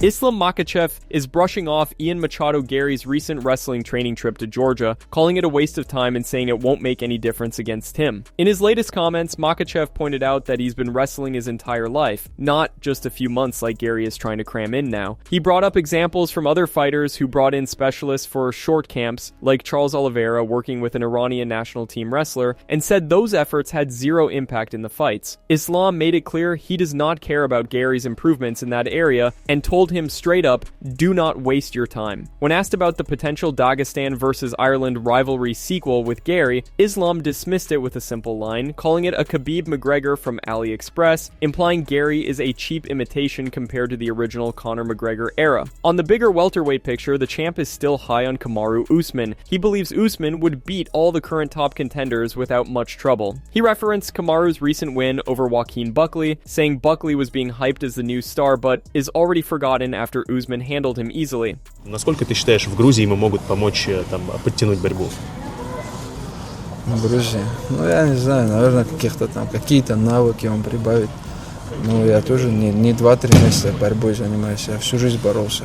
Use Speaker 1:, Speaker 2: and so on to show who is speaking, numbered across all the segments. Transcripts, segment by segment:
Speaker 1: Islam Makhachev is brushing off Ian Machado Gary's recent wrestling training trip to Georgia, calling it a waste of time and saying it won't make any difference against him. In his latest comments, Makhachev pointed out that he's been wrestling his entire life, not just a few months like Gary is trying to cram in now. He brought up examples from other fighters who brought in specialists for short camps, like Charles Oliveira working with an Iranian national team wrestler, and said those efforts had zero impact in the fights. Islam made it clear he does not care about Gary's improvements in that area and told him straight up, do not waste your time. When asked about the potential Dagestan vs. Ireland rivalry sequel with Gary, Islam dismissed it with a simple line, calling it a Khabib McGregor from AliExpress, implying Gary is a cheap imitation compared to the original Conor McGregor era. On the bigger welterweight picture, the champ is still high on Kamaru Usman. He believes Usman would beat all the current top contenders without much trouble. He referenced Kamaru's recent win over Joaquin Buckley, saying Buckley was being hyped as the new star, but is already forgotten after Usman handled him easily.
Speaker 2: Насколько ты считаешь, в Грузии ему могут помочь там подтянуть борьбу?
Speaker 3: В Грузии? Ну, я не знаю, наверное, какие-то навыки он прибавит. Ну, я тоже не 2-3 месяца борьбой занимаюсь, я всю жизнь боролся.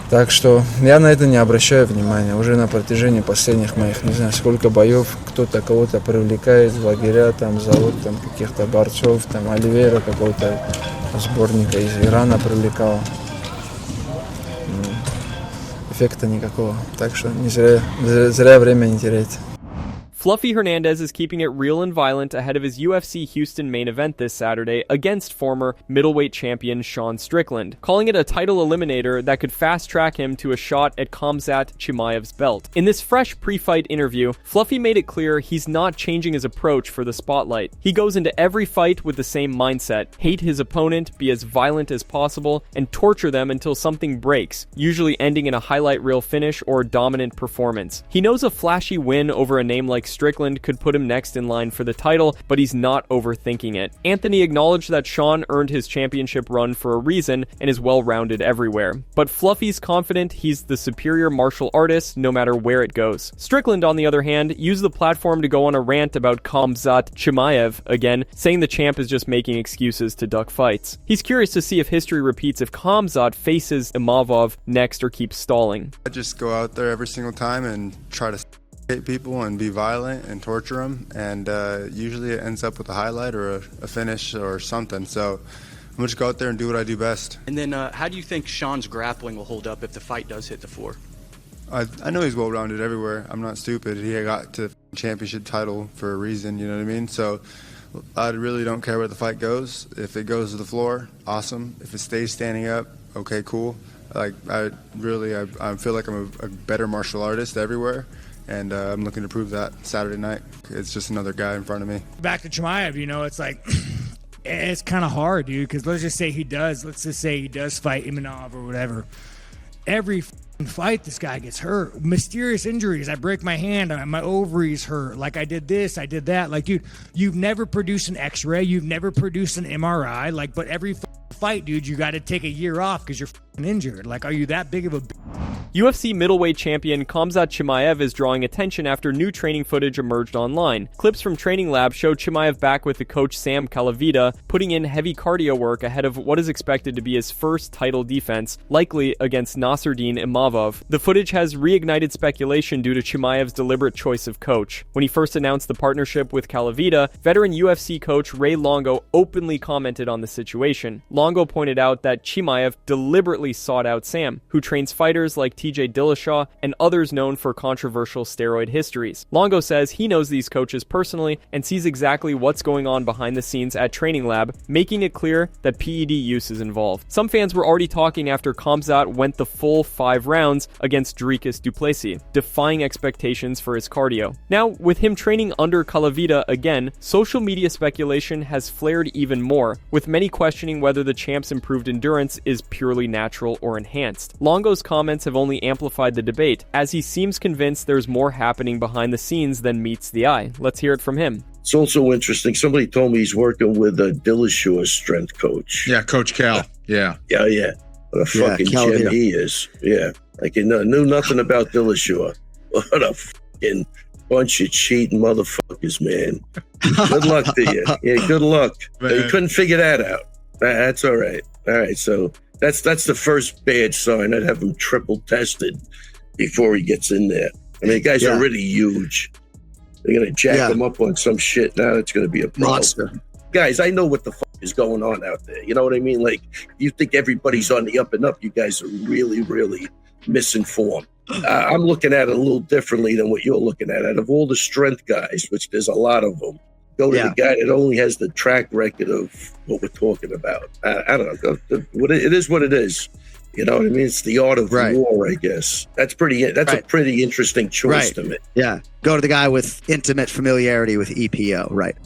Speaker 3: Так что я на это не обращаю внимания. Уже на протяжении последних моих, не знаю, сколько боев, кто-то кого-то привлекает в лагеря, там зовут там каких-то борцов, там Оливейра какого-то сборника из Ирана привлекал. Эффекта никакого. Так что не зря время не терять.
Speaker 1: Fluffy Hernandez is keeping it real and violent ahead of his UFC Houston main event this Saturday against former middleweight champion Sean Strickland, calling it a title eliminator that could fast-track him to a shot at Khamzat Chimaev's belt. In this fresh pre-fight interview, Fluffy made it clear he's not changing his approach for the spotlight. He goes into every fight with the same mindset: hate his opponent, be as violent as possible, and torture them until something breaks, usually ending in a highlight reel finish or dominant performance. He knows a flashy win over a name like Strickland could put him next in line for the title, but he's not overthinking it. Anthony acknowledged that Sean earned his championship run for a reason and is well-rounded everywhere. But Fluffy's confident he's the superior martial artist no matter where it goes. Strickland, on the other hand, used the platform to go on a rant about Khamzat Chimaev again, saying the champ is just making excuses to duck fights. He's curious to see if history repeats if Khamzat faces Imavov next or keeps stalling.
Speaker 4: I just go out there every single time and try to hit people and be violent and torture them, and usually it ends up with a highlight or a finish or something. So I'm gonna just go out there and do what I do best.
Speaker 5: And then how do you think Sean's grappling will hold up if the fight does hit the floor?
Speaker 4: I know he's well-rounded everywhere. I'm not stupid. He got to championship title for a reason, you know what I mean? So I really don't care where the fight goes. If it goes to the floor, awesome. If it stays standing up, okay, cool. Like I feel like I'm a better martial artist everywhere. And I'm looking to prove that Saturday night. It's just another guy in front of me.
Speaker 6: Back to Chimaev, you know, it's like, it's kind of hard, dude, because let's just say he does fight Imanov or whatever. Every fight, this guy gets hurt. Mysterious injuries. I break my hand, my ovaries hurt. Like, I did this, I did that. Like, dude, you've never produced an x-ray, you've never produced an MRI. Like, but every fight, dude, you got to take a year off because you're injured. Like, are you that big of a...
Speaker 1: UFC middleweight champion Khamzat Chimaev is drawing attention after new training footage emerged online. Clips from Training Lab show Chimaev back with the coach Sam Calavita, putting in heavy cardio work ahead of what is expected to be his first title defense, likely against Nasruddin Imavov. The footage has reignited speculation due to Chimaev's deliberate choice of coach. When he first announced the partnership with Calavita, veteran UFC coach Ray Longo openly commented on the situation. Longo pointed out that Chimaev deliberately sought out Sam, who trains fighters like TJ Dillashaw and others known for controversial steroid histories. Longo says he knows these coaches personally and sees exactly what's going on behind the scenes at Training Lab, making it clear that PED use is involved. Some fans were already talking after Khamzat went the full 5 rounds against Dricus du Plessis, defying expectations for his cardio. Now, with him training under Calavita again, social media speculation has flared even more, with many questioning whether the champ's improved endurance is purely natural or enhanced. Longo's comments have only amplified the debate, as he seems convinced there's more happening behind the scenes than meets the eye. Let's hear it from him.
Speaker 7: It's also interesting. Somebody told me he's working with a Dillashaw's strength coach.
Speaker 8: Yeah, Coach Cal. Yeah.
Speaker 7: Yeah. What a fucking gem he is. Yeah. Like, he knew nothing about Dillashaw. What a fucking bunch of cheating motherfuckers, man. Good luck to you. Yeah, good luck. Man. You couldn't figure that out. That's all right. All right, so That's the first bad sign. I'd have him triple tested before he gets in there. I mean, the guy's already huge. They're going to jack him up on some shit. Now it's going to be a problem.
Speaker 8: Monster.
Speaker 7: Guys, I know what the fuck is going on out there. You know what I mean? Like, you think everybody's on the up and up. You guys are really, really misinformed. I'm looking at it a little differently than what you're looking at. Out of all the strength guys, which there's a lot of them, go to the guy that only has the track record of what we're talking about. I don't know. It is what it is. You know what I mean? It's the art of war, I guess. That's a pretty interesting choice to me.
Speaker 8: Yeah. Go to the guy with intimate familiarity with EPO, right?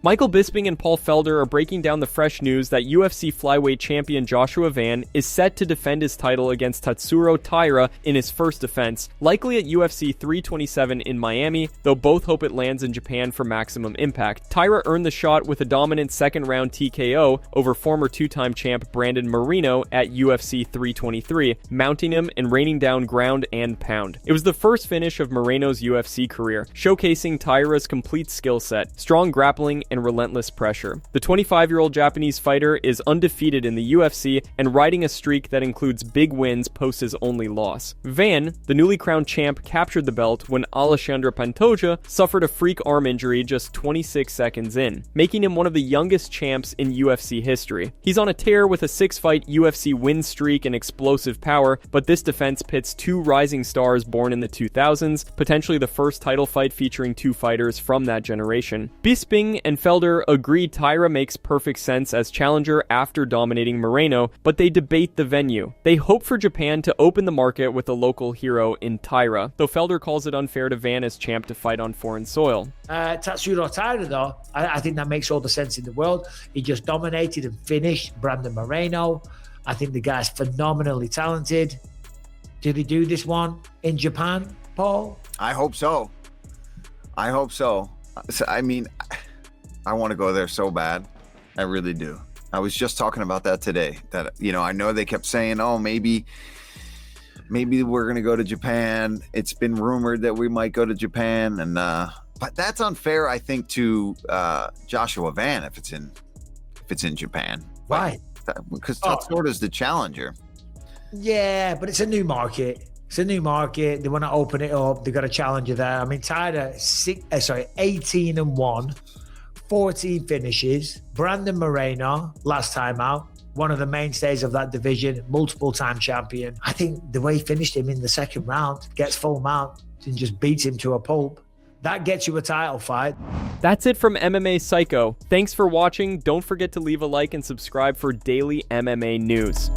Speaker 1: Michael Bisping and Paul Felder are breaking down the fresh news that UFC flyweight champion Joshua Van is set to defend his title against Tatsuro Taira in his first defense, likely at UFC 327 in Miami, though both hope it lands in Japan for maximum impact. Taira earned the shot with a dominant second-round TKO over former two-time champ Brandon Moreno at UFC 323, mounting him and raining down ground and pound. It was the first finish of Moreno's UFC career, showcasing Taira's complete skill set, strong grappling, and relentless pressure. The 25-year-old Japanese fighter is undefeated in the UFC and riding a streak that includes big wins post his only loss. Van, the newly crowned champ, captured the belt when Alexandre Pantoja suffered a freak arm injury just 26 seconds in, making him one of the youngest champs in UFC history. He's on a tear with a 6-fight UFC win streak and explosive power, but this defense pits two rising stars born in the 2000s, potentially the first title fight featuring two fighters from that generation. Bisping and Felder agree Taira makes perfect sense as challenger after dominating Moreno, but they debate the venue. They hope for Japan to open the market with a local hero in Taira, though Felder calls it unfair to Van as champ to fight on foreign soil.
Speaker 9: Tatsuro Taira, though, I think that makes all the sense in the world. He just dominated and finished Brandon Moreno. I think the guy's phenomenally talented. Did he do this one in Japan, Paul?
Speaker 10: I hope so. I mean, I want to go there so bad. I really do. I was just talking about that today. That, you know, I know they kept saying, oh, maybe we're going to go to Japan. It's been rumored that we might go to Japan. And but that's unfair, I think, to Joshua Van if it's in Japan.
Speaker 9: Why?
Speaker 10: Because Tatsuro's the challenger.
Speaker 9: Yeah, but it's a new market. It's a new market. They want to open it up. They got a challenger there. I mean, Taira, 18-1, 14 finishes. Brandon Moreno, last time out, one of the mainstays of that division, multiple-time champion. I think the way he finished him in the second round, gets full mount and just beats him to a pulp. That gets you a title fight.
Speaker 1: That's it from MMA Psycho. Thanks for watching. Don't forget to leave a like and subscribe for daily MMA news.